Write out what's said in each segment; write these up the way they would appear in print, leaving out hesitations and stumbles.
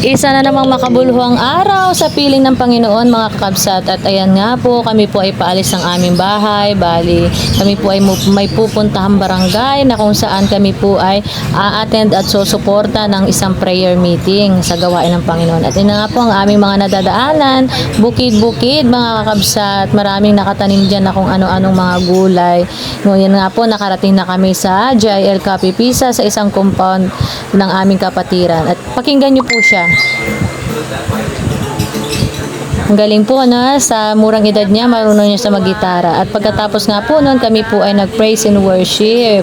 Isa na namang makabuluhang araw sa piling ng Panginoon mga kakabsat, at ayan nga po, kami po ay paalis ng aming bahay. Bali, kami po ay may pupuntahang barangay na kung saan kami po ay a-attend at susuporta ng isang prayer meeting sa gawain ng Panginoon. At yun nga po ang aming mga nadadaanan, bukid-bukid mga kakabsat, maraming nakatanim dyan na kung ano-anong mga gulay. Ngayon nga po, nakarating na kami sa JIL Coffee Pizza sa isang compound ng aming kapatiran. At pakinggan nyo po siya. Ang galing po na sa murang edad niya, marunong niya sa maggitara. At pagkatapos nga po noon, kami po ay nag-praise and worship.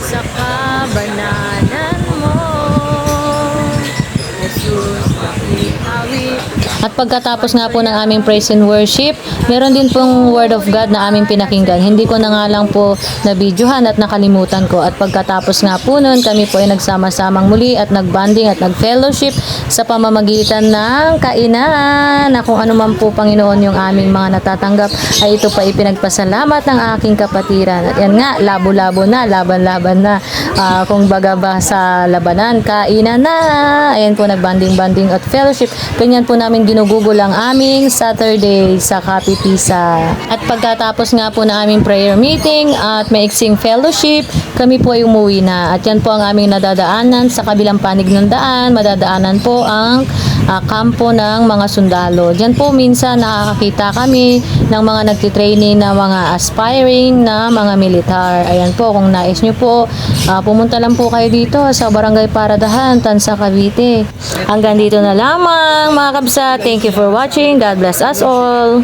Sa kabananan mo, Jesus, at pagkatapos nga po ng aming praise and worship, meron din pong word of God na aming pinakinggan. Hindi ko na nga lang po na-videohan at nakalimutan ko. At pagkatapos nga po nun, kami po ay nagsama-samang muli at nag-bonding at nag-fellowship sa pamamagitan ng kainan. Na kung ano man po, Panginoon, yung aming mga natatanggap, ay ito pa ipinagpasalamat ng aking kapatiran. At yan nga, labo-labo na, laban-laban na. Kung baga ba sa labanan, kainan na. Ayan po, nag-bonding-bonding at fellowship. Ganyan po namin ginugugol ang aming Saturday sa Coffee Pizza. At pagkatapos nga po ng aming prayer meeting at maiksing fellowship, kami po ay umuwi na. At yan po ang aming nadadaanan. Sa kabilang panig ng daan, madadaanan po ang kampo ng mga sundalo. Diyan po minsan nakakakita kami ng mga nagtitraining na mga aspiring na mga militar. Ayan po, kung nais nyo po, pumunta lang po kayo dito sa Barangay Paradahan, Tansa, Cavite. Hanggang dito na lamang mga kabsat. Thank you for watching. God bless us all.